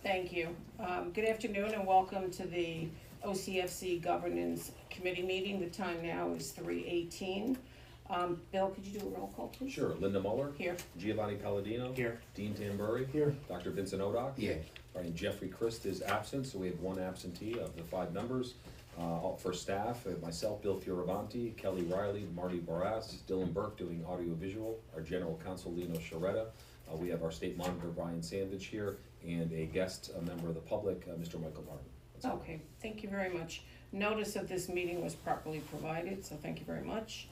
Thank you. Good afternoon and welcome to the OCFC Governance Committee meeting. The time now is 3:18. Bill, could you do a roll call, please? Sure. Linda Muller. Here. Giovanni Palladino. Here. Dean Tamburri. Here. Dr. Vincent Odock. Yeah. All right, Jeffrey Christ is absent, so we have one absentee of the 5 members. For staff, myself, Bill Fioravanti, Kelly Riley, Marty Barras, Dylan Burke doing audio-visual, our general counsel, Lino Sciaretta. We have our state monitor, Brian Sandage here, and a guest, a member of the public, Mr. Michael Martin. Okay, thank you very much. Notice of this meeting was properly provided, so thank you very much.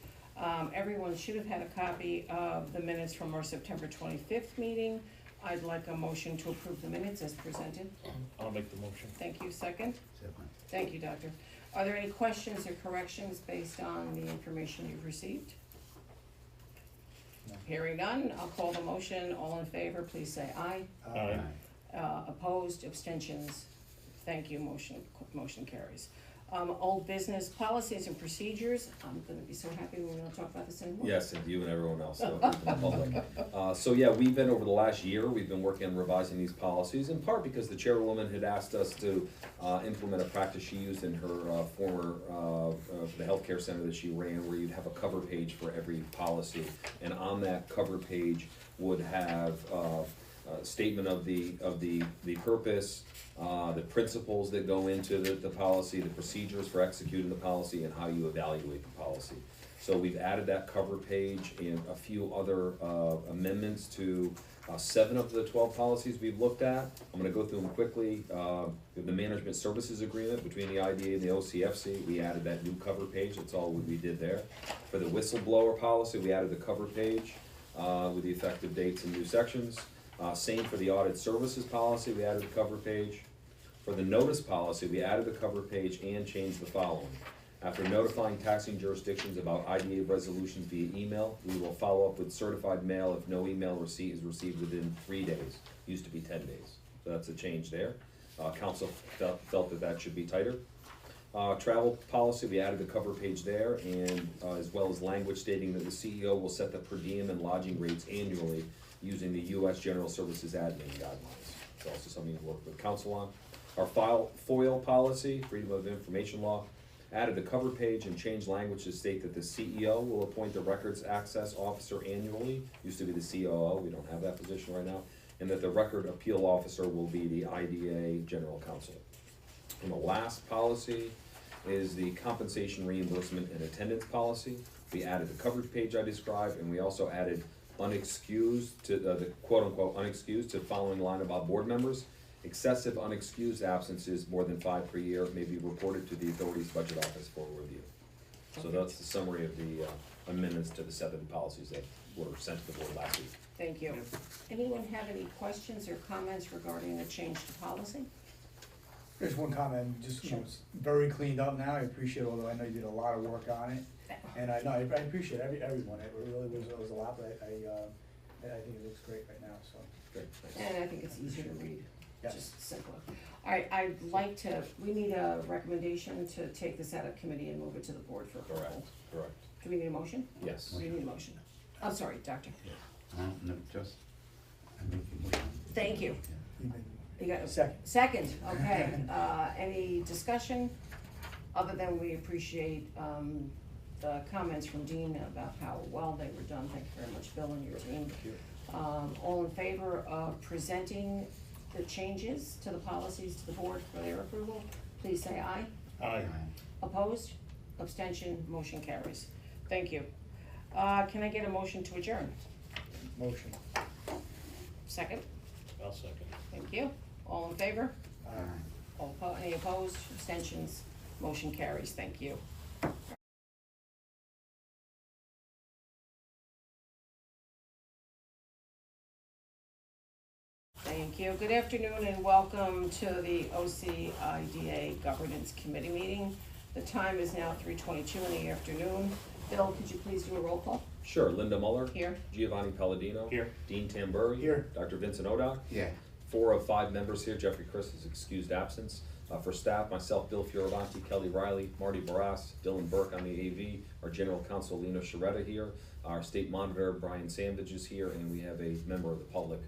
Everyone should have had a copy of the minutes from our September 25th meeting. I'd like a motion to approve the minutes as presented. I'll make the motion. Thank you. Second? Second. Thank you, Doctor. Are there any questions or corrections based on the information you've received? No. Hearing none, I'll call the motion. All in favor, please say aye. Aye. Opposed, abstentions, thank you, motion carries. Old business policies and procedures, I'm gonna be so happy when we don't talk about this anymore. Yes, and you and everyone else, so, in the public. So yeah, we've been, over the last year, we've been working on revising these policies, in part because the chairwoman had asked us to implement a practice she used in her former, the healthcare center that she ran, where you'd have a cover page for every policy. And on that cover page would have statement of the purpose, the principles that go into the policy, the procedures for executing the policy, and how you evaluate the policy. So we've added that cover page and a few other amendments to 7 of the 12 policies we've looked at. I'm gonna go through them quickly. We have the management services agreement between the IDA and the OCFC. We added that new cover page. That's all we did there. For the whistleblower policy, we added the cover page with the effective dates and new sections. Same for the audit services policy, we added the cover page. For the notice policy, we added the cover page and changed the following. After notifying taxing jurisdictions about IDA resolutions via email, we will follow up with certified mail if no email receipt is received within 3 days. Used to be 10 days. So that's a change there. Council felt that should be tighter. Travel policy, we added the cover page there, and as well as language stating that the CEO will set the per diem and lodging rates annually using the U.S. General Services Admin Guidelines. It's also something to work with council on. Our FOIL policy, Freedom of Information Law, added the cover page and changed language to state that the CEO will appoint the records access officer annually. Used to be the COO, we don't have that position right now. And that the record appeal officer will be the IDA General Counsel. And the last policy is the compensation reimbursement and attendance policy. We added the coverage page I described, and we also added unexcused to the quote-unquote unexcused to the following line about board members. Excessive unexcused absences, more than 5 per year, may be reported to the authority's budget office for review. So that's the summary of the amendments to the 7 policies that were sent to the board last week. Thank you. Anyone have any questions or comments regarding the change to policy? There's one comment, just, you know, it's very cleaned up now, I appreciate it, although I know you did a lot of work on it. And I know, I appreciate everyone, it really was a lot, but I think it looks great right now, so. Great, thanks. And I think it's easier to read, Yes. just simpler. All right, I'd like to, we need a recommendation to take this out of committee and move it to the board for approval. Correct. Do we need a motion? Yes. Do we need a motion? I'm sorry, Doctor. No, just, I make the motion. Thank you. You got a Second. Second, okay. Any discussion, other than we appreciate, the comments from Dean about how well they were done. Thank you very much, Bill and your team. Thank you. All in favor of presenting the changes to the policies to the board for their approval, please say aye. Aye. Opposed? Abstention? Motion carries. Thank you. Can I get a motion to adjourn? Motion. Second? I'll second. Thank you. All in favor? Aye. Any opposed? Abstentions? Motion carries. Thank you. Thank you. Good afternoon and welcome to the OCIDA Governance Committee meeting. The time is now 3:22 in the afternoon. Bill, could you please do a roll call? Sure. Linda Muller. Here. Giovanni Palladino. Here. Dean Tamburri. Here. Dr. Vincent Odock. Yeah. 4 of 5 members here. Jeffrey Christ is excused absence. For staff, myself, Bill Fioravanti, Kelly Riley, Marty Barras, Dylan Burke on the AV, our general counsel, Lino Sciaretta here, our state monitor, Brian Sandage is here, and we have a member of the public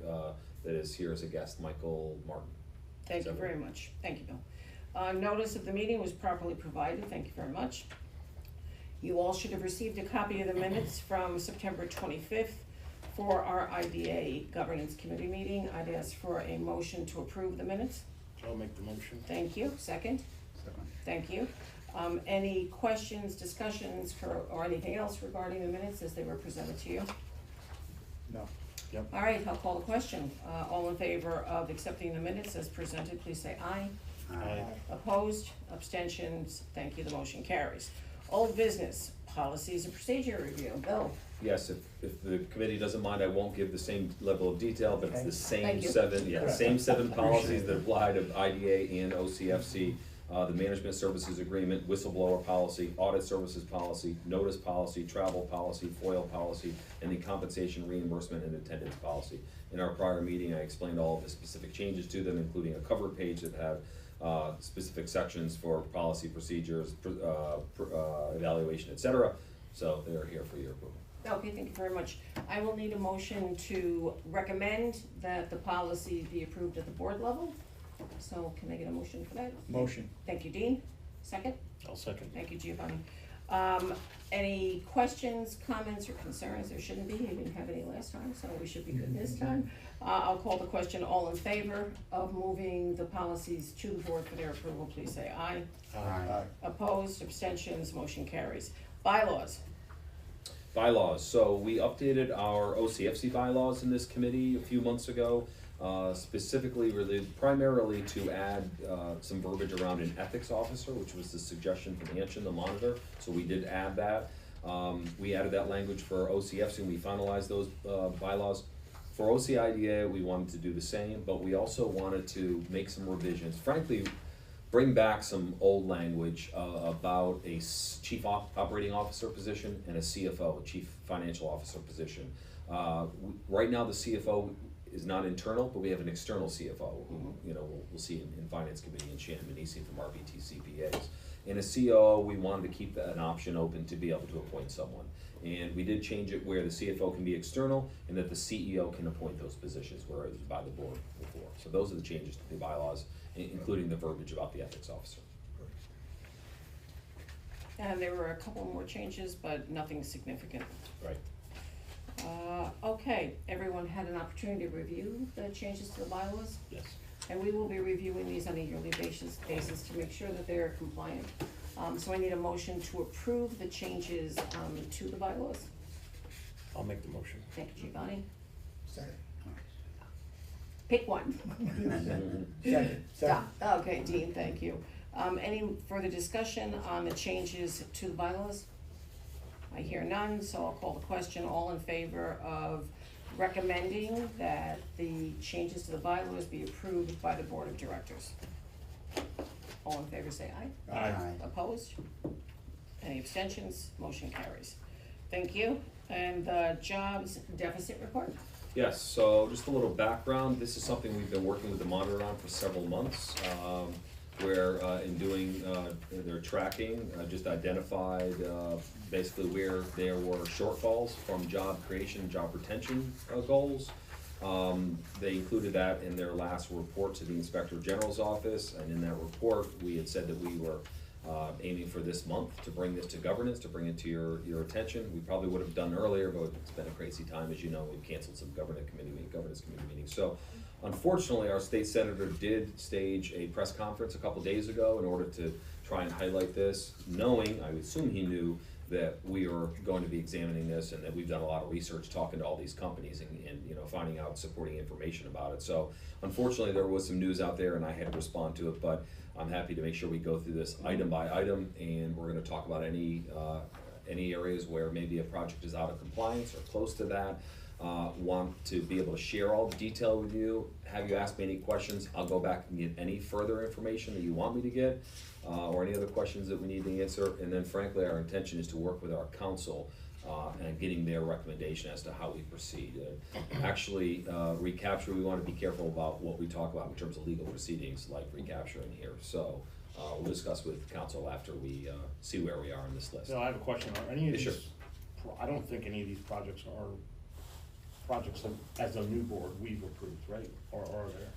that is here as a guest, Michael Martin. Thank you very much. Thank you, Bill. Notice of the meeting was properly provided. Thank you very much. You all should have received a copy of the minutes from September 25th for our IDA Governance Committee meeting. I'd ask for a motion to approve the minutes. I'll make the motion. Thank you. Second? Second. Thank you. Any questions, discussions, or anything else regarding the minutes as they were presented to you? No. All right, I'll call the question. All in favor of accepting the minutes as presented, please say aye. Aye. Opposed, abstentions, thank you, the motion carries. Old business, policies and procedure review. Bill? Yes, if the committee doesn't mind, I won't give the same level of detail, but it's the same Thank you. seven, Correct. same seven Appreciate policies it. that apply to IDA and OCFC. The management services agreement, whistleblower policy, audit services policy, notice policy, travel policy, FOIL policy, and the compensation reimbursement and attendance policy. In our prior meeting, I explained all of the specific changes to them, including a cover page that had specific sections for policy procedures, evaluation, etc. So they're here for your approval. Okay, thank you very much. I will need a motion to recommend that the policy be approved at the board level. So can I get a motion for that? Motion. Thank you, Dean. Second? I'll second. Thank you, Giovanni. Any questions, comments, or concerns? There shouldn't be. You didn't have any last time, so we should be good this time. I'll call the question. All in favor of moving the policies to the board for their approval, please say aye. Aye. Opposed, abstentions, motion carries. Bylaws. Bylaws, so we updated our OCFC bylaws in this committee a few months ago, specifically related primarily to add some verbiage around an ethics officer, which was the suggestion from Anshin, the monitor, so we did add that. We added that language for OCFC and we finalized those bylaws. For OCIDA, we wanted to do the same, but we also wanted to make some revisions. Frankly, bring back some old language about a chief operating officer position and a CFO, a chief financial officer position. Right now, the CFO is not internal, but we have an external CFO who, we'll see in Finance Committee and Shannon Manisi from RBT CPAs. And a COO, we wanted to keep an option open to be able to appoint someone. And we did change it where the CFO can be external and that the CEO can appoint those positions, whereas it was by the board before. So those are the changes to the bylaws, including the verbiage about the ethics officer. And there were a couple more changes, but nothing significant. Right. Okay, everyone had an opportunity to review the changes to the bylaws? Yes. And we will be reviewing these on a yearly basis to make sure that they're compliant. So I need a motion to approve the changes to the bylaws. I'll make the motion. Thank you, Giovanni. Second. Pick one. Second. Second. Okay, Dean, thank you. Any further discussion on the changes to the bylaws? I hear none, so I'll call the question. All in favor of recommending that the changes to the bylaws be approved by the board of directors? All in favor say aye. Aye. Opposed? Any abstentions? Motion carries. Thank you. And the jobs deficit report? Yes, so just a little background. This is something we've been working with the monitor on for several months, where in doing their tracking, just identified basically where there were shortfalls from job creation, job retention goals. They included that in their last report to the Inspector General's office, and in that report, we had said that we were aiming for this month to bring this to governance, to bring it to your attention. We probably would have done earlier, but it's been a crazy time, as you know. We've canceled some governance committee meetings. So unfortunately, our state senator did stage a press conference a couple days ago in order to try and highlight this, knowing, I would assume he knew, that we are going to be examining this and that we've done a lot of research talking to all these companies and finding out supporting information about it. So unfortunately, there was some news out there and I had to respond to it, but I'm happy to make sure we go through this item by item, and we're gonna talk about any areas where maybe a project is out of compliance or close to that. Want to be able to share all the detail with you, have you ask me any questions. I'll go back and get any further information that you want me to get, or any other questions that we need to answer. And then frankly, our intention is to work with our council and getting their recommendation as to how we proceed. Actually, recapture, we want to be careful about what we talk about in terms of legal proceedings like recapturing here. So we'll discuss with council after we see where we are on this list. So I have a question. Are any of Yeah, these, I don't think any of these projects are projects that, as a new board, we've approved, right? Or are there?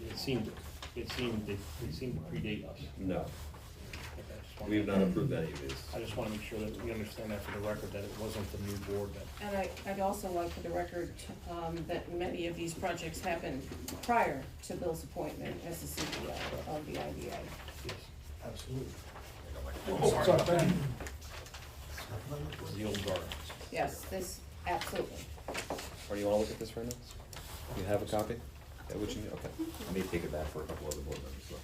it seemed they seemed to predate us. No, Okay, just wanna- we have not approved any of these. I just wanna make sure that we understand that for the record, that it wasn't the new board that. And I'd also like for the record, that many of these projects happened prior to Bill's appointment as the CEO of the IDA. Yes. Absolutely. Sorry, the old guard. Yes, this, absolutely. Or do you wanna look at this right now? You have a copy? Yeah, which, okay. I may take it back for a couple other board members, so.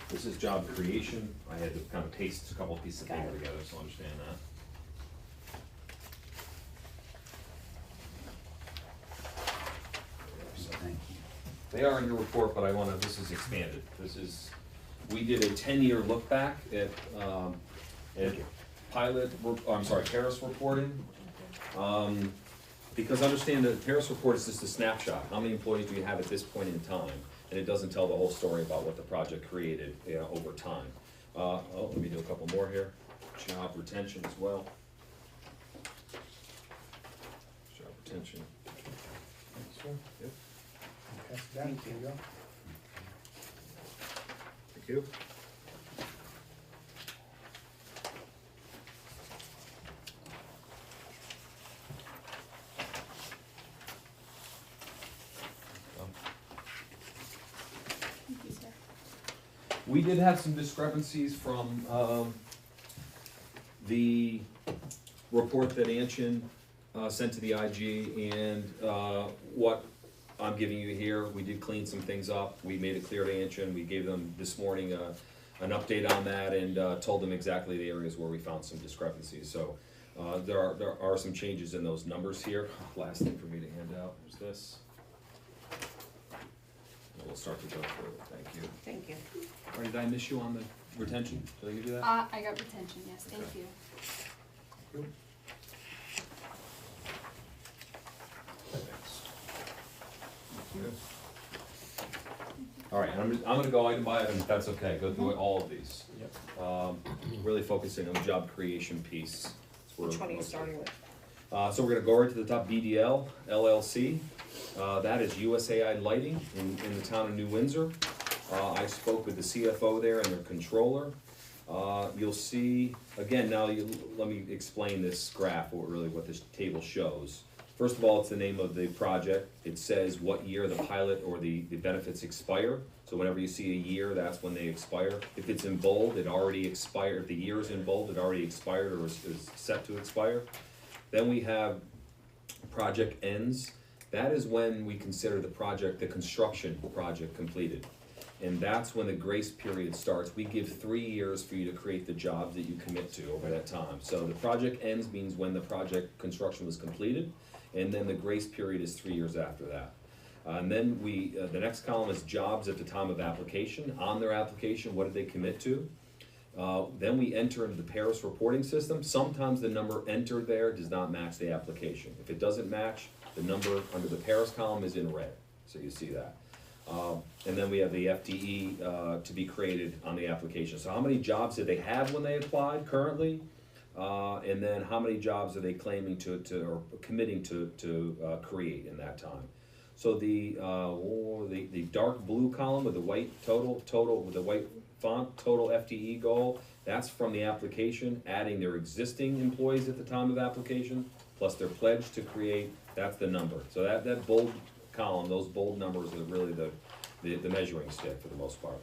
This is job creation. I had to kind of paste a couple pieces of Got paper it. together, so understand that. Thank you. They are in your report, but I wanna, this is expanded. This is, we did a 10-year look back at Paris reporting. Because understand that the Paris report is just a snapshot. How many employees do you have at this point in time? And it doesn't tell the whole story about what the project created, over time. Let me do a couple more here. Job retention as well. Job retention. Sure. Yep. Pass it down. There you go. Thank you. We did have some discrepancies from, the report that Anshin, sent to the IG and, what I'm giving you here. We did clean some things up. We made it clear to Anshin. We gave them this morning, an update on that and, told them exactly the areas where we found some discrepancies. So, there are some changes in those numbers here. Last thing for me to hand out is this. And we'll start to go through it. Thank you. Thank you. Or did I miss you on the retention? Did I give you that? I got retention, yes, thank Okay. you. All right, and I'm gonna go item by item, if that's okay, go through all of these. Yep. Really focusing on the job creation piece. That's where Which one are you most of it- starting with? So we're gonna go right to the top, BDL LLC. That is USAI Lighting in the town of New Windsor. I spoke with the CFO there and their controller. You'll see, again, let me explain this graph, what this table shows. First of all, it's the name of the project. It says what year the pilot or the benefits expire. So whenever you see a year, that's when they expire. If it's in bold, it already expired. If the year is in bold, it already expired or is set to expire. Then we have project ends. That is when we consider the construction project completed. And that's when the grace period starts. We give 3 years for you to create the jobs that you commit to over that time. So the project ends means when the project construction was completed, and then the grace period is 3 years after that. And then the next column is jobs at the time of application. On their application, what did they commit to? Then we enter into the Paris reporting system. Sometimes the number entered there does not match the application. If it doesn't match, the number under the Paris column is in red, so you see that. And then we have the FTE to be created on the application. So how many jobs did they have when they applied currently? And then how many jobs are they claiming or committing to create in that time? So the dark blue column with the white total with the white font, total FTE goal, that's from the application, adding their existing employees at the time of application, plus their pledge to create, that's the number. So that bold column, those bold numbers are really the measuring stick for the most part.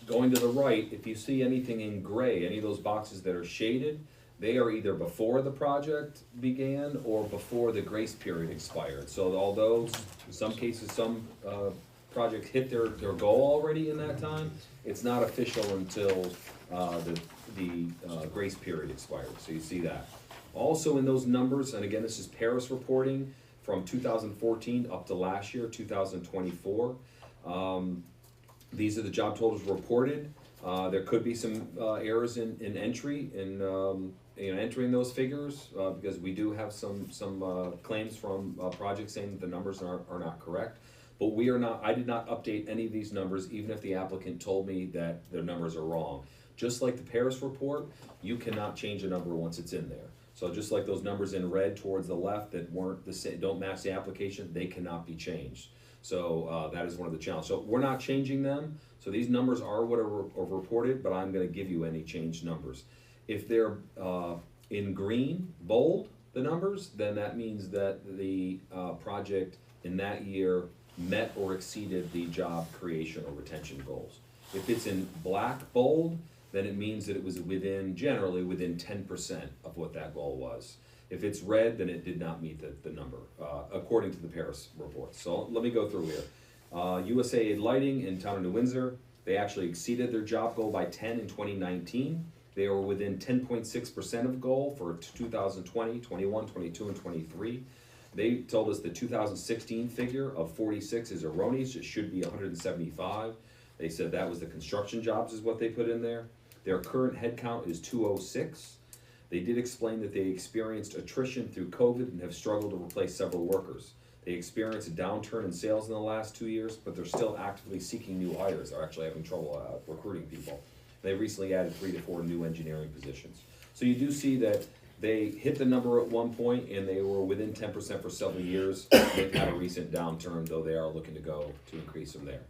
Going to the right, if you see anything in gray, any of those boxes that are shaded, they are either before the project began or before the grace period expired. So although in some cases, some projects hit their goal already in that time, it's not official until the grace period expired, so you see that. Also in those numbers, and again, this is Paris reporting from 2014 up to last year, 2024. These are the job totals reported. There could be some errors in entry, entering those figures, because we do have some claims from projects saying that the numbers are not correct. But I did not update any of these numbers, even if the applicant told me that the numbers are wrong. Just like the Paris report, you cannot change a number once it's in there. So just like those numbers in red towards the left that weren't the same, don't match the application, they cannot be changed. So that is one of the challenges. So we're not changing them. So these numbers are what are reported, but I'm going to give you any changed numbers. If they're in green, bold, the numbers, then that means that the project in that year met or exceeded the job creation or retention goals. If it's in black, bold, then it means that it was generally within 10% of what that goal was. If it's red, then it did not meet the number, according to the Paris report. So let me go through here. USAID Lighting in town of New Windsor, they actually exceeded their job goal by 10 in 2019. They were within 10.6% of goal for 2020, 21, 22, and 23. They told us the 2016 figure of 46 is erroneous. It should be 175. They said that was the construction jobs is what they put in there. Their current headcount is 206. They did explain that they experienced attrition through COVID and have struggled to replace several workers. They experienced a downturn in sales in the last 2 years, but they're still actively seeking new hires. They're actually having trouble recruiting people. They recently added 3 to 4 new engineering positions. So you do see that they hit the number at one point and they were within 10% for several years. They've had a recent downturn, though they are looking to go to increase from there.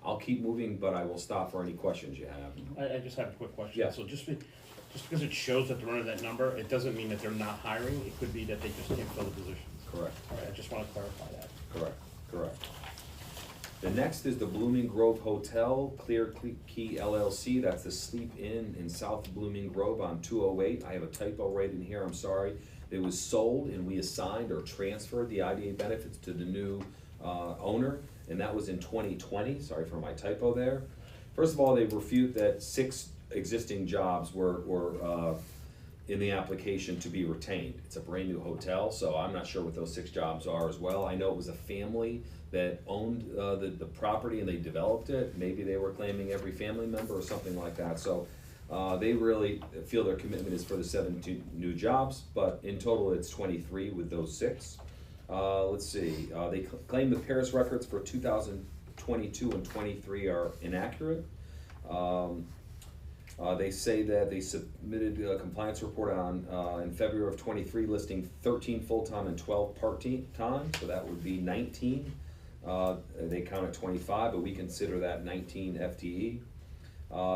I'll keep moving, but I will stop for any questions you have. I just have a quick question. Yeah. So just because it shows that they're under that number, it doesn't mean that they're not hiring. It could be that they just can't fill the positions. Correct. All right, I just want to clarify that. Correct. The next is the Blooming Grove Hotel, Clear Key LLC. That's the Sleep Inn in South Blooming Grove on 208. I have a typo right in here, I'm sorry. It was sold and we assigned or transferred the IDA benefits to the new owner, and that was in 2020. Sorry for my typo there. First of all, they refute that 6 existing jobs were in the application to be retained. It's a brand new hotel, so I'm not sure what those 6 jobs are as well. I know it was a family that owned the property and they developed it. Maybe they were claiming every family member or something like that. So they really feel their commitment is for the 17 new jobs, but in total it's 23 with those 6. Let's see, they claim the Paris records for 2022 and 23 are inaccurate. They say that they submitted a compliance report in February of 23 listing 13 full-time and 12 part-time, so that would be 19. They count at 25, but we consider that 19 FTE.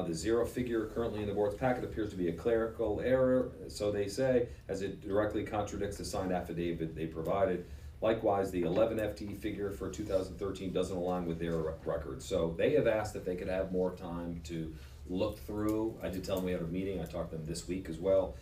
The 0 figure currently in the board's packet appears to be a clerical error, so they say, as it directly contradicts the signed affidavit they provided. Likewise, the 11 FTE figure for 2013 doesn't align with their records. So they have asked if they could have more time to look through. I did tell them we had a meeting. I talked to them this week as well.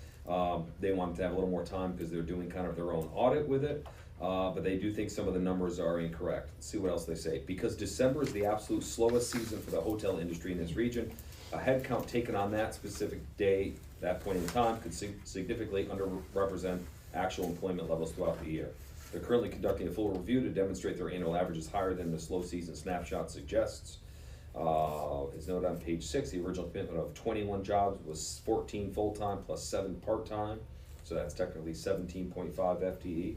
They wanted to have a little more time because they're doing kind of their own audit with it. But they do think some of the numbers are incorrect. Let's see what else they say. Because December is the absolute slowest season for the hotel industry in this region, a head count taken on that specific day, that point in time, could significantly underrepresent actual employment levels throughout the year. They're currently conducting a full review to demonstrate their annual average is higher than the slow season snapshot suggests. As noted on page 6, the original commitment of 21 jobs was 14 full-time plus 7 part-time, so that's technically 17.5 FTE.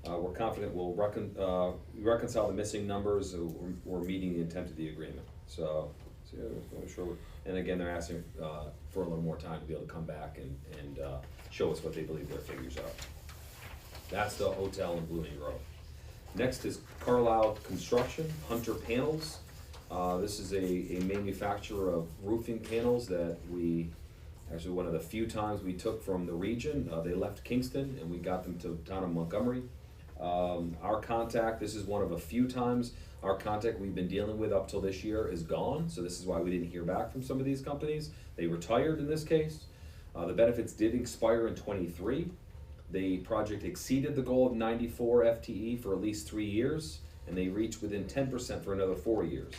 We're confident we'll reconcile the missing numbers. We're meeting the intent of the agreement. So sure. And again, they're asking for a little more time to be able to come back and show us what they believe their figures are. That's the hotel in Blooming Grove. Next is Carlisle Construction, Hunter Panels. This is a manufacturer of roofing panels that actually one of the few times we took from the region. They left Kingston and we got them to town of Montgomery. Our contact, this is one of a few times our contact we've been dealing with up till this year is gone, so this is why we didn't hear back from some of these companies. They retired in this case. The benefits did expire in 23. The project exceeded the goal of 94 FTE for at least 3 years, and they reached within 10% for another 4 years.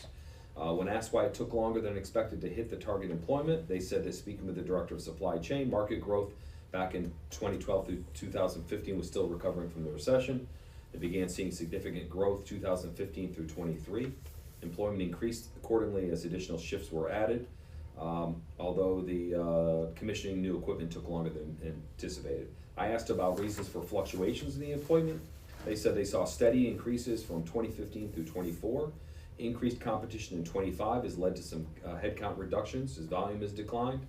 When asked why it took longer than expected to hit the target employment, they said that speaking with the director of supply chain, market growth back in 2012 through 2015 was still recovering from the recession. They began seeing significant growth 2015 through 23. Employment increased accordingly as additional shifts were added, although the commissioning new equipment took longer than anticipated. I asked about reasons for fluctuations in the employment. They said they saw steady increases from 2015 through 24. Increased competition in 25 has led to some headcount reductions as volume has declined.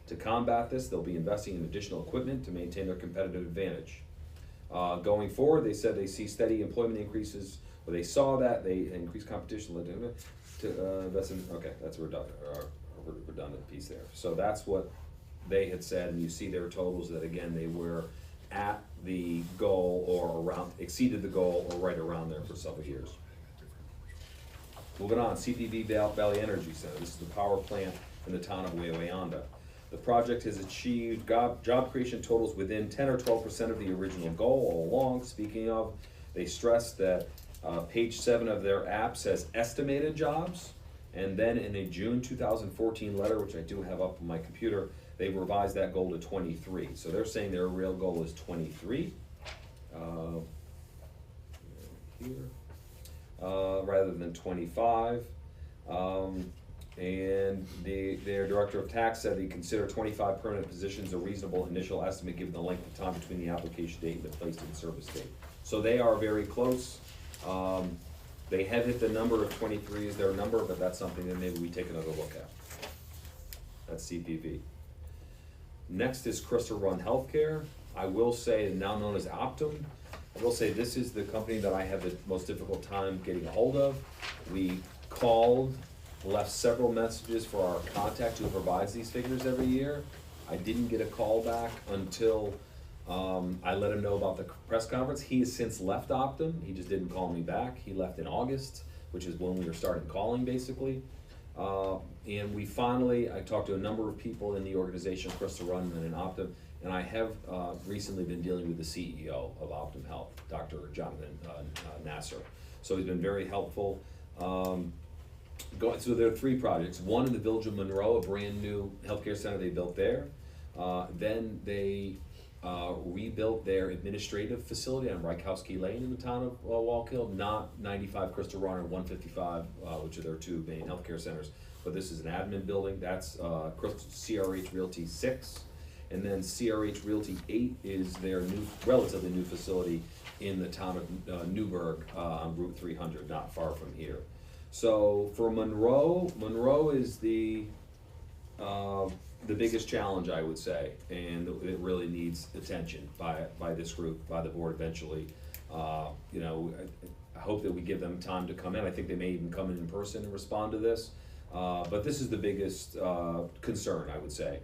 To combat this, they'll be investing in additional equipment to maintain their competitive advantage. Going forward, they said they see steady employment increases They saw that, they increased competition, that's in, okay, that's a redundant piece there. So that's what they had said, and you see their totals that again, they were at the goal or around, exceeded the goal or right around there for several years. Moving on, CPV Valley Energy Center, this is the power plant in the town of Wawayanda. The project has achieved job creation totals within 10 or 12% of the original goal all along. Speaking of, they stressed that page 7 of their app says estimated jobs, and then in a June 2014 letter, which I do have up on my computer, they revised that goal to 23. So they're saying their real goal is 23 rather than 25. And their director of tax said they consider 25 permanent positions a reasonable initial estimate given the length of time between the application date and the placed in service date. So they are very close. They have hit the number of 23 is their number, but that's something that maybe we take another look at. That's CPV. Next is Crystal Run Healthcare. I will say, now known as Optum, I will say this is the company that I have the most difficult time getting a hold of. We called, left several messages for our contact who provides these figures every year. I didn't get a call back until I let him know about the press conference. He has since left Optum. He just didn't call me back. He left in August, which is when we were starting calling basically. And we finally, I talked to a number of people in the organization, Crystal Run and in Optum, and I have recently been dealing with the CEO of Optum Health, Dr. Jonathan Nasser. So he's been very helpful. So there are 3 projects. One in the Village of Monroe, a brand new healthcare center they built there. Then they rebuilt their administrative facility on Rykowski Lane in the town of Wallkill, not 95 Crystal Run or 155, which are their 2 main healthcare centers. But this is an admin building. That's CRH Realty 6. And then CRH Realty 8 is their new, relatively new facility in the town of Newburgh on Route 300, not far from here. So for Monroe, Monroe is the biggest challenge, I would say, and it really needs attention by this group, by the board eventually. You know, I hope that we give them time to come in. I think they may even come in person and respond to this. But this is the biggest concern, I would say.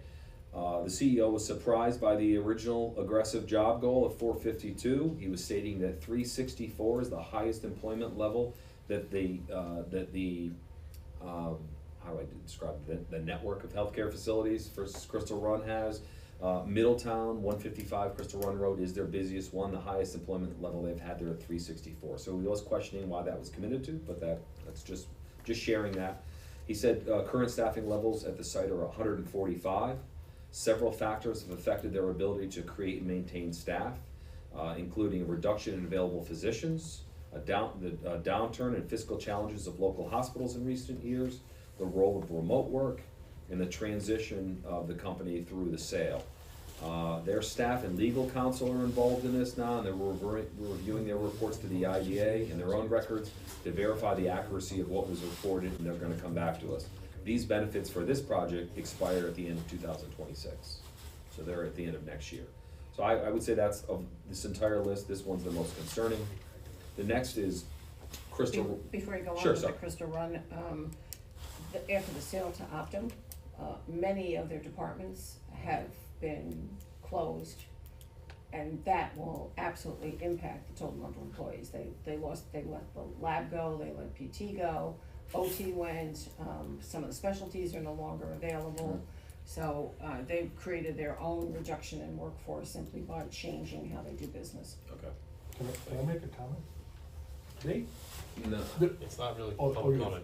The CEO was surprised by the original aggressive job goal of 452. He was stating that 364 is the highest employment level that how do I describe the network of healthcare facilities for Crystal Run has. Middletown, 155 Crystal Run Road is their busiest one, the highest employment level they've had there at 364. So he was questioning why that was committed to, but that's just sharing that. He said current staffing levels at the site are 145. Several factors have affected their ability to create and maintain staff, including a reduction in available physicians, the downturn in fiscal challenges of local hospitals in recent years, the role of remote work, and the transition of the company through the sale. Their staff and legal counsel are involved in this now, and they're reviewing their reports to the IDA and their own records to verify the accuracy of what was reported, and they're going to come back to us. These benefits for this project expire at the end of 2026, so they're at the end of next year. So I would say that's, of this entire list, this one's the most concerning. The next is Crystal. Before you go on Sure, with the sorry. Crystal Run, after the sale to Optum, many of their departments have been closed, and that will absolutely impact the total number of employees. They let the lab go, they let PT go, OT went, some of the specialties are no longer available. So they've created their own reduction in workforce simply by changing how they do business. Okay. Can I make a comment? Nate? No, It's not really Oh, public you- comment.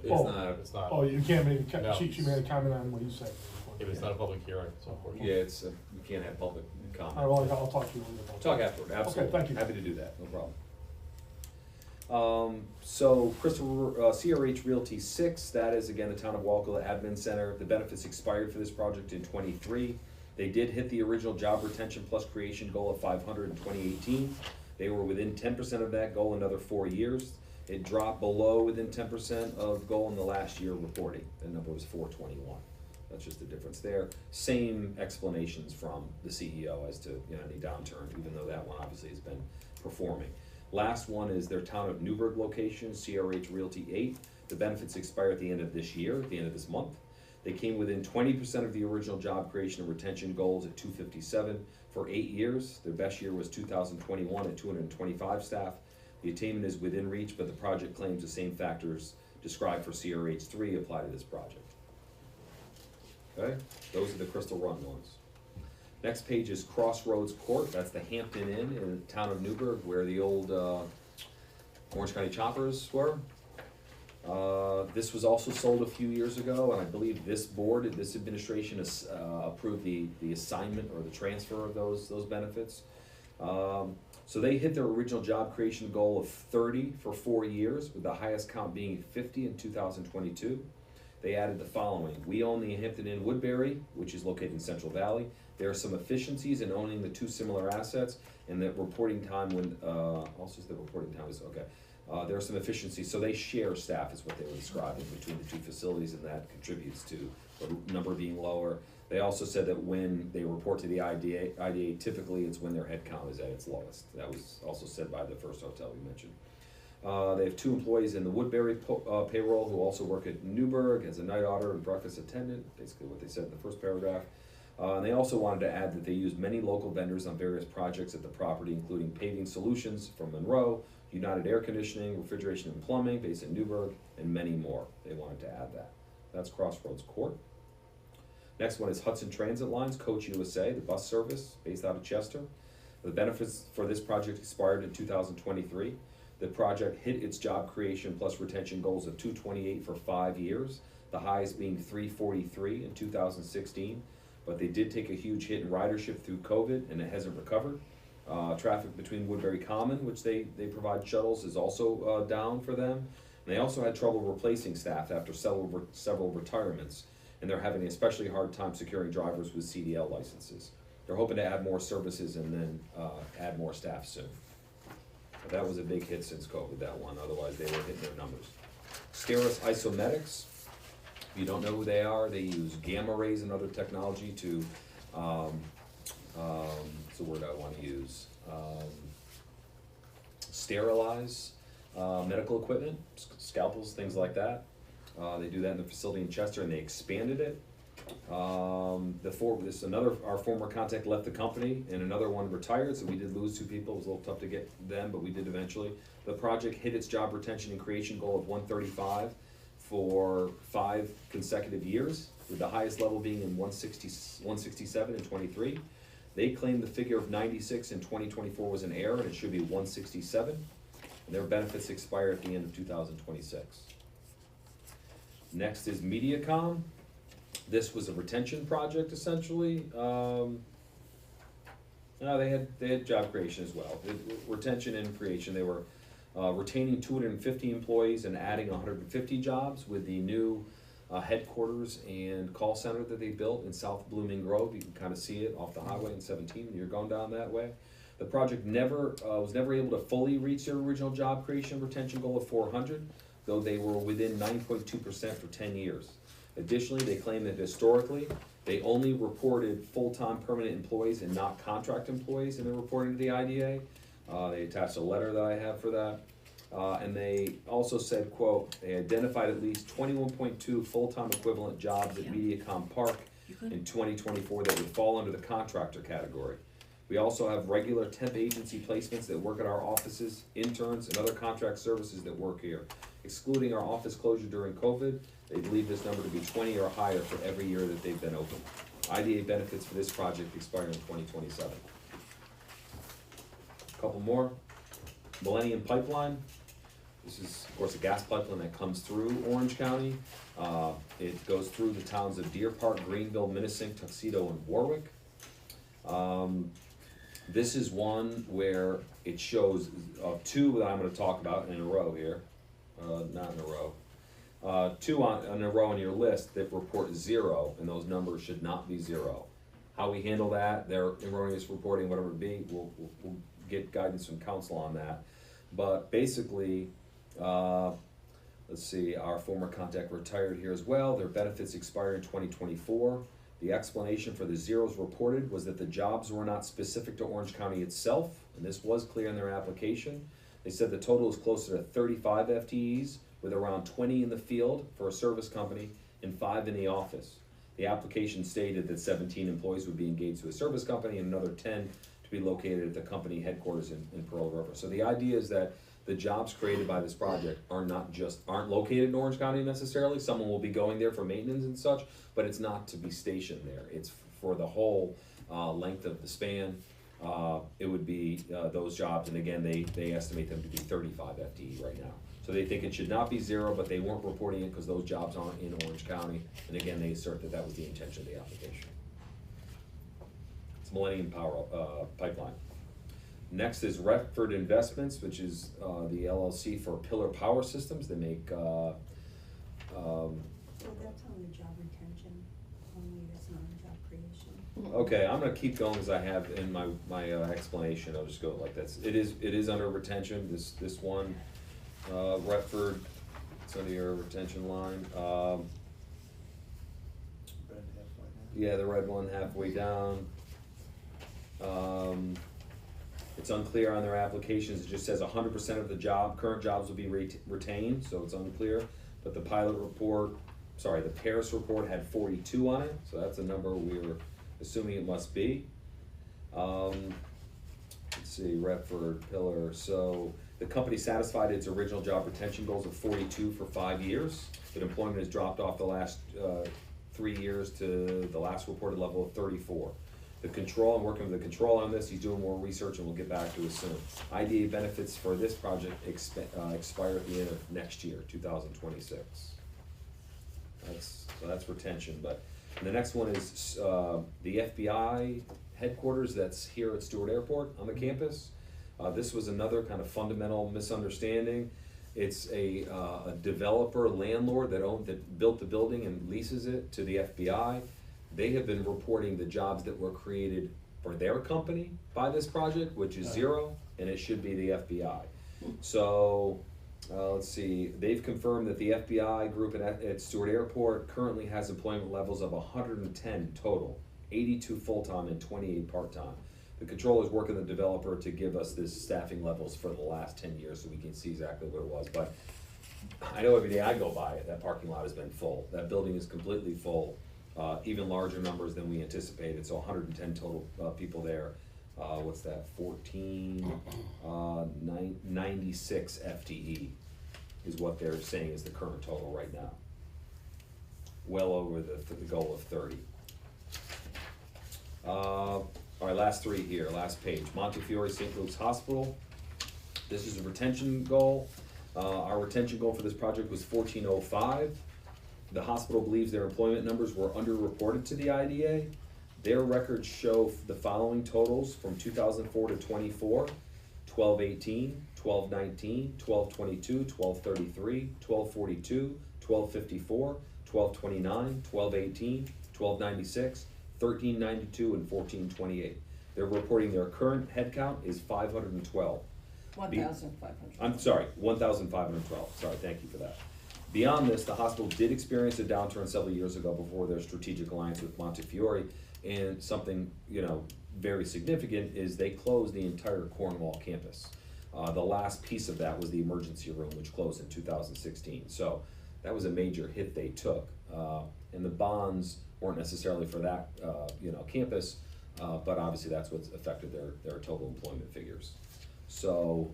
it's not. Oh, you can't make, No. she made a comment on what you said. If it's not a public hearing, so unfortunately. Yeah, it's you can't have public comment. All right, well, I'll talk to you later about that. Talk afterward, absolutely. thank you. Happy to do that, no problem. So Crystal, CRH Realty 6, that is again the town of Walkilla Admin Center. The benefits expired for this project in 23. They did hit the original job retention plus creation goal of 500 in 2018. They were within 10% of that goal another 4 years. It dropped below within 10% of goal in the last year reporting. The number was 421. That's just the difference there. Same explanations from the CEO as to any downturn, even though that one obviously has been performing. Last one is their town of Newburgh location, CRH Realty 8. The benefits expire at the end of this year, at the end of this month. They came within 20% of the original job creation and retention goals at 257 for 8 years. Their best year was 2021 at 225 staff. The attainment is within reach, but the project claims the same factors described for CRH 3 apply to this project. Okay, those are the Crystal Run ones. Next page is Crossroads Court. That's the Hampton Inn in the town of Newburgh, where the old Orange County Choppers were. This was also sold a few years ago, and I believe this board, this administration has approved the assignment or the transfer of those benefits. So they hit their original job creation goal of 30 for 4 years, with the highest count being 50 in 2022. They added the following: we own the Hampton Inn Woodbury, which is located in Central Valley. There are some efficiencies in owning the two similar assets, and the reporting time when, also the reporting time is, okay. There are some efficiencies, so they share staff is what they were describing between the two facilities, and that contributes to the number being lower. They also said that when they report to the IDA, typically it's when their head count is at its lowest. That was also said by the first hotel we mentioned. They have 2 employees in the Woodbury payroll who also work at Newburgh as a night auditor and breakfast attendant, basically what they said in the first paragraph. And they also wanted to add that they use many local vendors on various projects at the property, including paving solutions from Monroe, United Air Conditioning, refrigeration and plumbing based in Newburgh, and many more. They wanted to add that. That's Crossroads Court. Next one is Hudson Transit Lines, Coach USA, the bus service based out of Chester. The benefits for this project expired in 2023. The project hit its job creation plus retention goals of 228 for 5 years, the highest being 343 in 2016. But they did take a huge hit in ridership through COVID, and it hasn't recovered. Traffic between Woodbury Common, which they provide shuttles, is also down for them. And they also had trouble replacing staff after several retirements, and they're having an especially hard time securing drivers with CDL licenses. They're hoping to add more services and then add more staff soon. But that was a big hit since COVID, that one. Otherwise, they were hitting their numbers. Steris Isomedics. If you don't know who they are, they use gamma rays and other technology to, what's the word I want to use? Sterilize medical equipment, scalpels, things like that. They do that in the facility in Chester, and they expanded it. Our former contact left the company, and another one retired, so we did lose 2 people. It was a little tough to get them, but we did eventually. The project hit its job retention and creation goal of 135 for 5 consecutive years, with the highest level being in 167 and 23. They claimed the figure of 96 in 2024 was an error, and it should be 167. And their benefits expire at the end of 2026. Next is MediaCom. This was a retention project, essentially. They had job creation as well. Retention and creation. They were retaining 250 employees and adding 150 jobs with the new headquarters and call center that they built in South Blooming Grove. You can kind of see it off the highway in 17 when you're going down that way. The project was never able to fully reach their original job creation retention goal of 400, though they were within 9.2% for 10 years. Additionally, they claim that historically, they only reported full-time permanent employees and not contract employees in their reporting to the IDA. They attached a letter that I have for that. And they also said, quote, they identified at least 21.2 full-time equivalent jobs at MediaCom Park in 2024 that would fall under the contractor category. We also have regular temp agency placements that work at our offices, interns, and other contract services that work here. Excluding our office closure during COVID, they believe this number to be 20 or higher for every year that they've been open. IDA benefits for this project expire in 2027. A couple more. Millennium Pipeline. This is, of course, a gas pipeline that comes through Orange County. It goes through the towns of Deer Park, Greenville, Minnesink, Tuxedo, and Warwick. This is one where it shows 2 that I'm going to talk about in a row here. Not in a row. 2 in a row on your list that report 0, and those numbers should not be 0. How we handle that, their erroneous reporting, whatever it be, we'll get guidance from council on that. But basically, let's see, our former contact retired here as well. Their benefits expire in 2024. The explanation for the zeros reported was that the jobs were not specific to Orange County itself, and this was clear in their application. They said the total is closer to 35 FTEs, with around 20 in the field for a service company and 5 in the office. The application stated that 17 employees would be engaged with a service company and another 10 to be located at the company headquarters in Pearl River. So the idea is that the jobs created by this project aren't located in Orange County necessarily. Someone will be going there for maintenance and such, but it's not to be stationed there. It's for the whole length of the span. It would be those jobs, and again, they estimate them to be 35 FTE right now. So they think it should not be 0, but they weren't reporting it because those jobs aren't in Orange County. And again, they assert that that was the intention of the application. It's Millennium Power Pipeline. Next is Redford Investments, which is the LLC for Pillar Power Systems. They make So that's on the job retention, only that's not on job creation. okay, I'm gonna keep going as I have in my explanation. I'll just go like this. It is under retention. This one, Redford, it's under your retention line. Yeah, the red one halfway down. It's unclear on their applications. It just says 100% of the current jobs will be retained, so it's unclear. But the the Paris report had 42 on it, so that's a number we're assuming it must be. Let's see, Redford, Pillar. So the company satisfied its original job retention goals of 42 for 5 years, but employment has dropped off the last 3 years to the last reported level of 34. The control, I'm working with the control on this, he's doing more research and we'll get back to it soon. IDA benefits for this project expire at the end of next year, 2026. That's retention, but the next one is the FBI headquarters that's here at Stewart Airport on the campus. This was another kind of fundamental misunderstanding. It's a developer landlord that built the building and leases it to the FBI. They have been reporting the jobs that were created for their company by this project, which is 0, and it should be the FBI. So, let's see, they've confirmed that the FBI group at Stewart Airport currently has employment levels of 110 total, 82 full-time and 28 part-time. The controller is working with the developer to give us this staffing levels for the last 10 years so we can see exactly what it was. But I know every day I go by it, that parking lot has been full. That building is completely full. Even larger numbers than we anticipated, so 110 total people there. What's that, 96 FTE is what they're saying is the current total right now. Well over the goal of 30. All right, last 3 here, last page. Montefiore St. Luke's Hospital. This is a retention goal. Our retention goal for this project was 1405. The hospital believes their employment numbers were underreported to the IDA. Their records show the following totals from 2004 to 24, 1218, 1219, 1222, 1233, 1242, 1254, 1229, 1218, 1296, 1392, and 1428. They're reporting their current headcount is 512. 1,500. I'm sorry, 1,512. Sorry, thank you for that. Beyond this, the hospital did experience a downturn several years ago before their strategic alliance with Montefiore, and something, very significant is they closed the entire Cornwall campus. The last piece of that was the emergency room, which closed in 2016. So that was a major hit they took, and the bonds weren't necessarily for that, campus, but obviously that's what's affected their total employment figures. So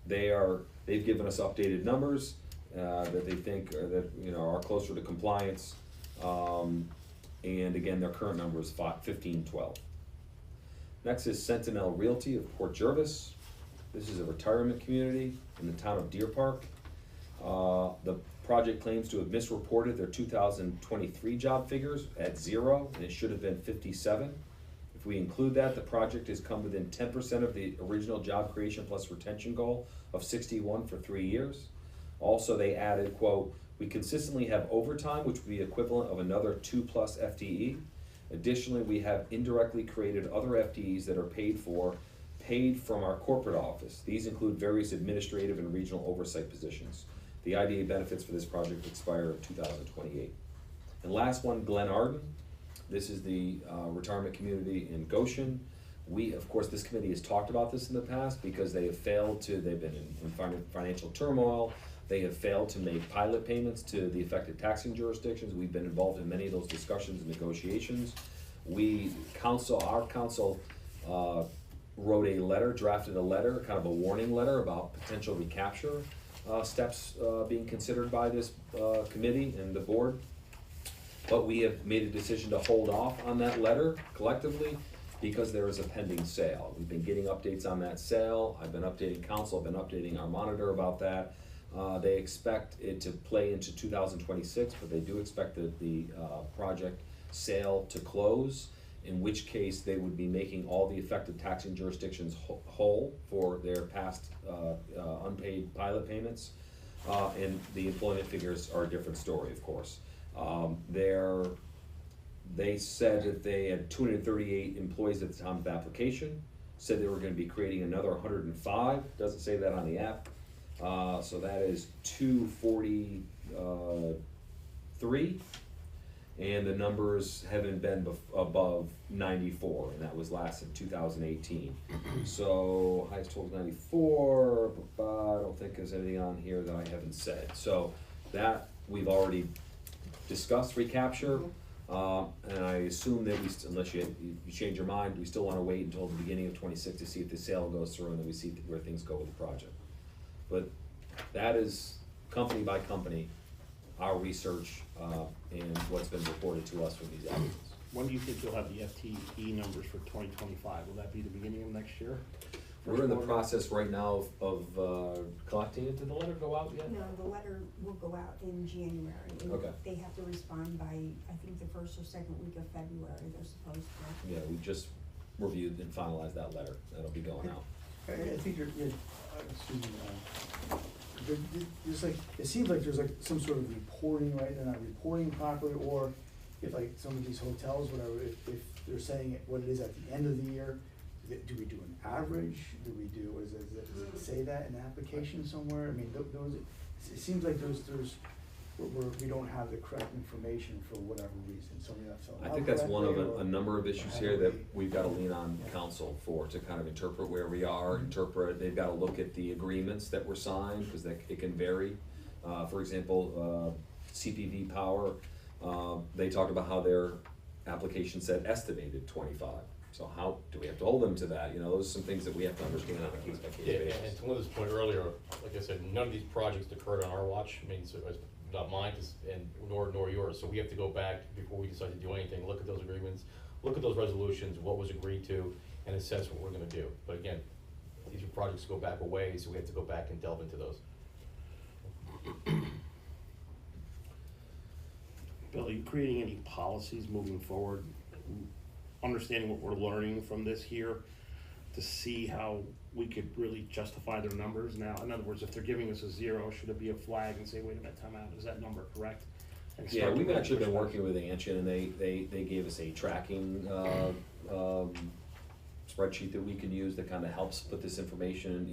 they've given us updated numbers. That they think are closer to compliance, and again their current number is 1512. Next is Sentinel Realty of Port Jervis. This is a retirement community in the town of Deer Park. The project claims to have misreported their 2023 job figures at 0, and it should have been 57. If we include that, the project has come within 10% of the original job creation plus retention goal of 61 for 3 years. Also, they added, quote, we consistently have overtime, which would be equivalent of another 2+ FTE. Additionally, we have indirectly created other FTEs that are paid from our corporate office. These include various administrative and regional oversight positions. The IDA benefits for this project expire in 2028. And last one, Glen Arden. This is the retirement community in Goshen. We, of course, this committee has talked about this in the past because they have failed to, they've been in financial turmoil. They have failed to make pilot payments to the affected taxing jurisdictions. We've been involved in many of those discussions and negotiations. Our council wrote a letter, drafted a letter, kind of a warning letter about potential recapture steps being considered by this committee and the board. But we have made a decision to hold off on that letter collectively because there is a pending sale. We've been getting updates on that sale. I've been updating council, I've been updating our monitor about that. They expect it to play into 2026, but they do expect the project sale to close, in which case they would be making all the affected taxing jurisdictions whole for their past unpaid pilot payments. And the employment figures are a different story, of course. They said that they had 238 employees at the time of application, said they were gonna be creating another 105, doesn't say that on the app. So that is 243, and the numbers haven't been above 94, and that was last in 2018. So highest total is 94, but I don't think there's anything on here that I haven't said. So that we've already discussed recapture, and I assume that unless you change your mind, we still wanna wait until the beginning of 26 to see if the sale goes through, and then we see where things go with the project. But that is company by company, our research, and what's been reported to us from these applicants. When do you think you'll have the FTE numbers for 2025? Will that be the beginning of next year? We're in the process right now of collecting it. Did the letter go out yet? No, the letter will go out in January. And Okay. they have to respond by, I think, the first or second week of February, they're supposed to. Yeah, we just reviewed and finalized that letter. That'll be going out. I think you're excuse me, there's like, it seems like there's like some sort of reporting, right, they're not reporting properly, or if like some of these hotels, whatever, if they're saying what it is at the end of the year, do we do an average, does it say that in the application somewhere? I mean, those, it seems like we don't have the correct information for whatever reason, so we have to. I think that's one of a number of issues here that we've gotta lean on council for, to kind of interpret where we are, they've gotta look at the agreements that were signed, cause it can vary. For example, CPV Power, they talked about how their application said estimated 25. So how, do we have to hold them to that? You know, those are some things that we have to understand on a case by case basis. And to Linda's point earlier, like I said, none of these projects occurred on our watch, I mean, so it's not mine, and nor yours, so we have to go back before we decide to do anything, look at those agreements, look at those resolutions, what was agreed to, and assess what we're gonna do. But again, these are projects that go back a ways, so we have to go back and delve into those. Bill, are you creating any policies moving forward, understanding what we're learning from this here, to see how we could really justify their numbers now? In other words, if they're giving us a 0, should it be a flag and say, wait a minute, time out, is that number correct? And Yeah, start to we've really actually push been back. working with Anshin, and they gave us a tracking spreadsheet that we can use that kind of helps put this information,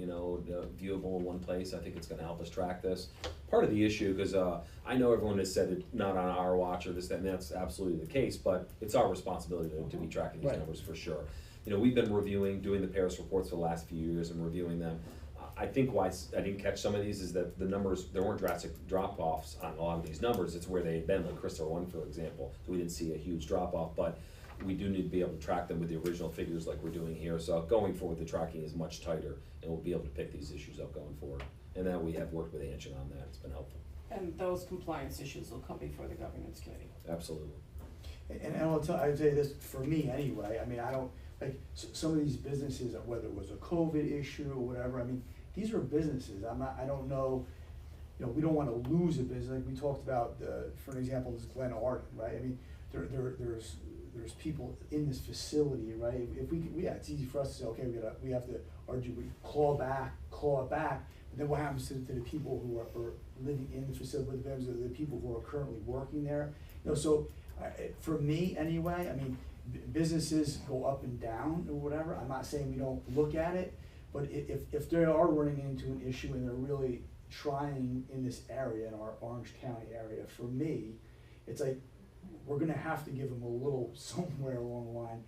viewable in one place. I think it's gonna help us track this. Part of the issue, because I know everyone has said it not on our watch or this, that, and that's absolutely the case, but it's our responsibility to be tracking these Right. numbers for sure. We've been doing the Paris reports for the last few years and reviewing them. I think why I didn't catch some of these is that the numbers, there weren't drastic drop-offs on a lot of these numbers. It's where they had been, like Crystal 1, for example. So we didn't see a huge drop-off, but we do need to be able to track them with the original figures like we're doing here. So going forward, the tracking is much tighter, and we'll be able to pick these issues up going forward. And then we have worked with Anshin on that. It's been helpful. And those compliance issues will come before the governance committee. Absolutely. And I'd say this, for me anyway, I mean, I don't, like, some of these businesses, whether it was a COVID issue or whatever, I mean, these are businesses, I don't know, we don't wanna lose a business, like we talked about, for an example, this Glen Arden, right? I mean, there's people in this facility, right? If it's easy for us to say, okay, we have to claw it back, but then what happens to the people who are living in the facility, the people who are currently working there? So, for me anyway, I mean, businesses go up and down or whatever. I'm not saying we don't look at it, but if they are running into an issue and they're really trying in this area, in our Orange County area, for me, it's like, we're gonna have to give them a little somewhere along the line.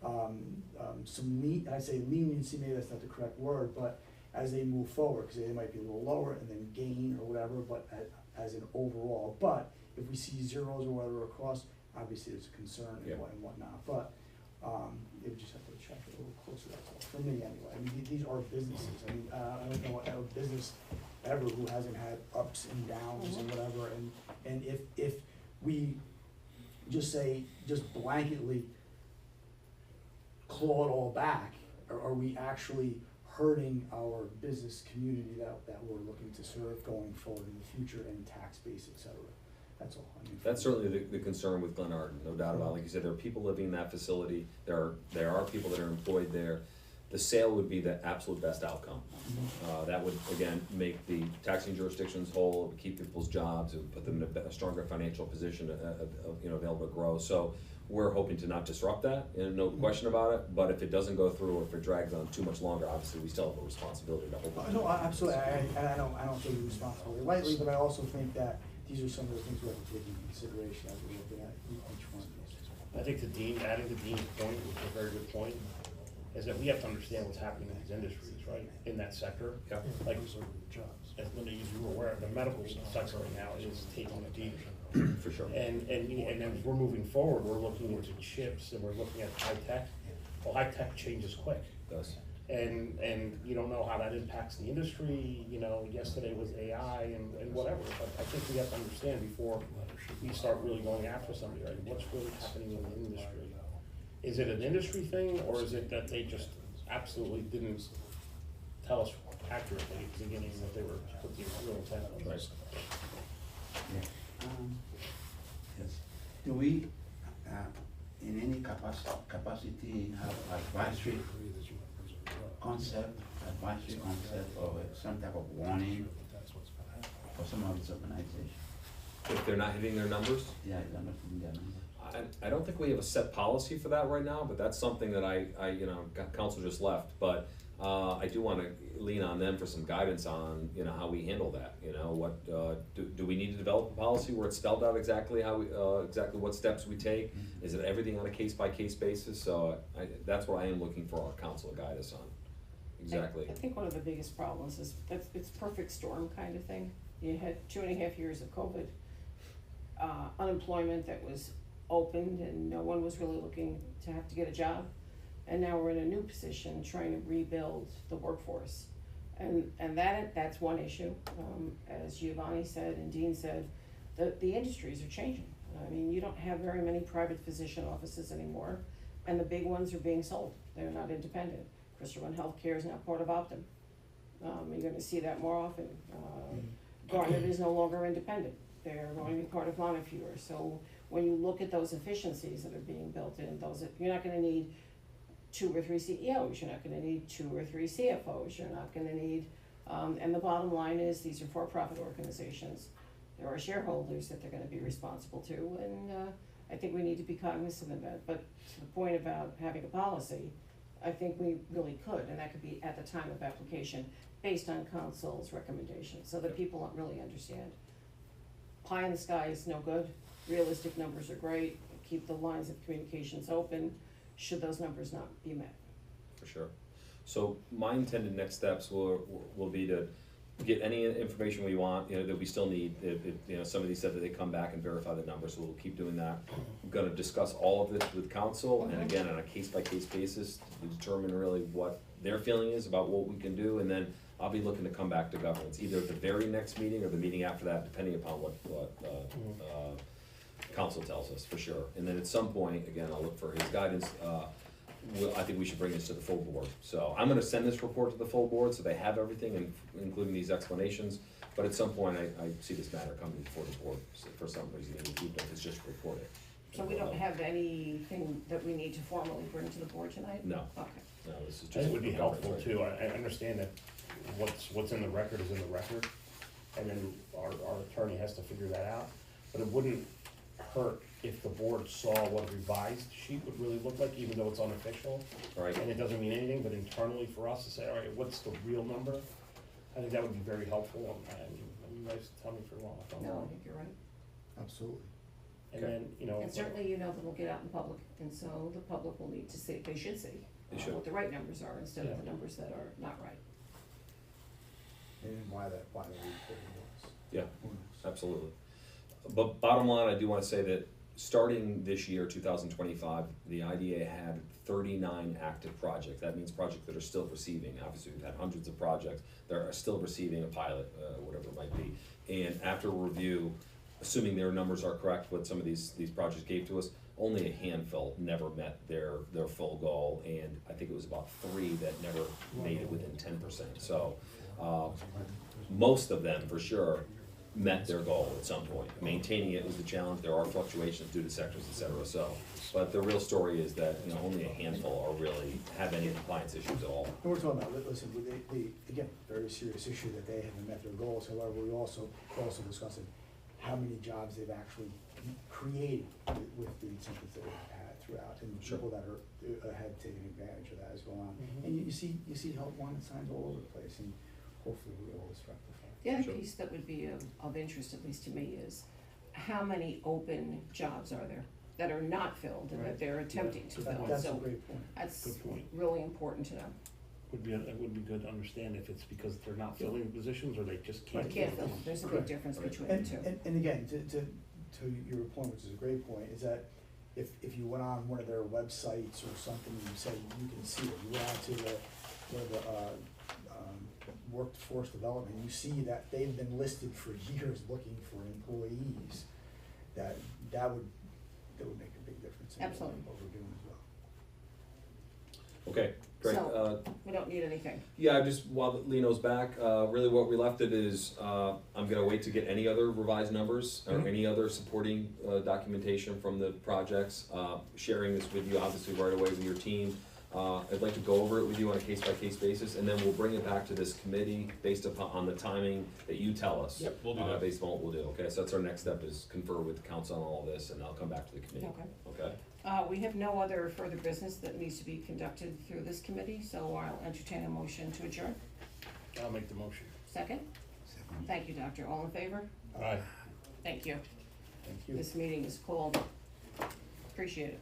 I'd say leniency, maybe that's not the correct word, but as they move forward, cause they might be a little lower and then gain or whatever, but as an overall. But if we see zeros or whatever across, obviously it's a concern Yeah. and whatnot, but, they would just have to check it a little closer, that's all, for me anyway. I mean, these are businesses, I mean, I don't know a business ever who hasn't had ups and downs and whatever, and if we just say, just blanketly claw it all back, are we actually hurting our business community that we're looking to serve going forward in the future and tax base, et cetera? That's all. I mean, That's certainly the concern with Glen Arden, no doubt about it. Like you said, there are people living in that facility, there are people that are employed there. The sale would be the absolute best outcome. That would, again, make the taxing jurisdictions whole, it would keep people's jobs, it would put them in a stronger financial position, be able to grow. So we're hoping to not disrupt that, and no question about it, but if it doesn't go through, or if it drags on too much longer, obviously, we still have a responsibility to hold it. No, absolutely, and I don't take the responsibility lightly, but I also think that these are some of the things we have to take into consideration as we're looking at each one of these. I think adding to Dean's point, which is a very good point, is that we have to understand what's happening in these industries, right, in that sector. Yeah. Like, as Linda, as you were aware, the medical sector right now is taking a deep. For sure. And as we're moving forward, we're looking into chips and we're looking at high tech. Well, high tech changes quick. It does. And you don't know how that impacts the industry, yesterday was AI and whatever. But I think we have to understand before we start really going after somebody, right, what's really happening in the industry. Is it an industry thing, or is it that they just absolutely didn't tell us accurately at the beginning that they were put the real intent on this? Yeah. Yes. Do we, in any capacity, have advisory concept, or some type of warning for some of these organizations? If they're not hitting their numbers? Yeah, they're not hitting their number. I don't think we have a set policy for that right now, but that's something that council just left, but, I do wanna lean on them for some guidance on, how we handle that, what, do we need to develop a policy where it's spelled out exactly how we, exactly what steps we take? Is it everything on a case-by-case basis? So that's what I am looking for our council to guide us on, exactly. I think one of the biggest problems is, it's perfect storm kind of thing. You had 2.5 years of COVID, unemployment that was opened and no one was really looking to have to get a job. And now we're in a new position trying to rebuild the workforce. And that's one issue. As Giovanni said and Dean said, the industries are changing. I mean, you don't have very many private physician offices anymore, and the big ones are being sold. They're not independent. Christopher One Healthcare is now part of Optum. You're gonna see that more often. Garnet is no longer independent. They're going to be part of Montefiore. So when you look at those efficiencies that are being built in, you're not gonna need 2 or 3 CEOs, you're not gonna need 2 or 3 CFOs, you're not gonna need, and the bottom line is, these are for-profit organizations. There are shareholders that they're gonna be responsible to, and I think we need to be cognizant of that. But to the point about having a policy, I think we really could, and that could be at the time of application, based on council's recommendations, so that people don't really understand. Pie in the sky is no good, realistic numbers are great, keep the lines of communications open, should those numbers not be met. For sure. So my intended next steps will be to get any information we want, that we still need. Somebody said that they come back and verify the numbers, so we'll keep doing that. I'm gonna discuss all of this with council, and again, on a case-by-case basis, to determine really what their feeling is about what we can do, and then I'll be looking to come back to governance, either at the very next meeting or the meeting after that, depending upon what council tells us, for sure. And then at some point, again, I'll look for his guidance, I think we should bring this to the full board. So I'm gonna send this report to the full board, so they have everything, including these explanations. But at some point, I see this matter coming before the board, so for some reason, even if it's just reported. So we don't have anything that we need to formally bring to the board tonight? No. Okay. No, this is I just. think it would be for helpful governance, too, I understand that what's in the record is in the record, and then our attorney has to figure that out. But it wouldn't hurt if the board saw what a revised sheet would really look like, even though it's unofficial. Right. And it doesn't mean anything, but internally for us to say, all right, what's the real number? I think that would be very helpful, and you guys tell me if you're wrong, if I'm No, I wrong. think you're right. Absolutely. And Okay. then, you know. And certainly, you know, that will get out in public, and so the public will need to see, they should see They should. what the right numbers are instead of Yeah. the numbers that are not right. And why the reporting was. Yeah, Who knows? absolutely. But bottom line, I do wanna say that starting this year, 2025, the IDA had 39 active projects. That means projects that are still receiving. Obviously, we've had hundreds of projects that are still receiving a pilot, whatever it might be. And after review, assuming their numbers are correct, what some of these projects gave to us, only a handful never met their full goal, and I think it was about 3 that never made it within 10%. So, most of them, for sure, met their goal at some point. Maintaining it was the challenge. There are fluctuations due to sectors, et cetera, so. But the real story is that, you know, only a handful are really, have any compliance issues at all. And we're talking about, listen, again, very serious issue that they haven't met their goals, however, we're also discussing how many jobs they've actually created with the incentives that they've had throughout, and Sure. people that have taken advantage of that as well. Mhm. And you see help wanted signs all over the place, and hopefully we'll get all this rectified. The other Sure. piece that would be of interest, at least to me, is how many open jobs are there that are not filled and that Right. they're attempting to fill? That's a So great point. that's Good point. really important to know. It would be good to understand if it's because they're not filling the positions or they just You can't. can't fill them, there's a big Correct. difference between the two. And again, to your point, which is a great point, is that if you went on one of their websites or something, you said, you can see it, you went out to the workforce development, you see that they've been listed for years looking for employees, that would make a big difference in Absolutely. what we're doing as well. Okay, great. So- We don't need anything. Yeah, just while Lino's back, really what we left it is, I'm gonna wait to get any other revised numbers or Mhm. any other supporting documentation from the projects, sharing this with you obviously right away with your team. I'd like to go over it with you on a case-by-case basis, and then we'll bring it back to this committee based on the timing that you tell us. Yep, we'll do that. Based on what we'll do, okay? So that's our next step, is confer with council on all this, and I'll come back to the committee. Okay. Okay? We have no other further business that needs to be conducted through this committee, so I'll entertain a motion to adjourn. I'll make the motion. Second? Thank you, Doctor. All in favor? Aye. Thank you. Thank you. This meeting is called. Appreciate it.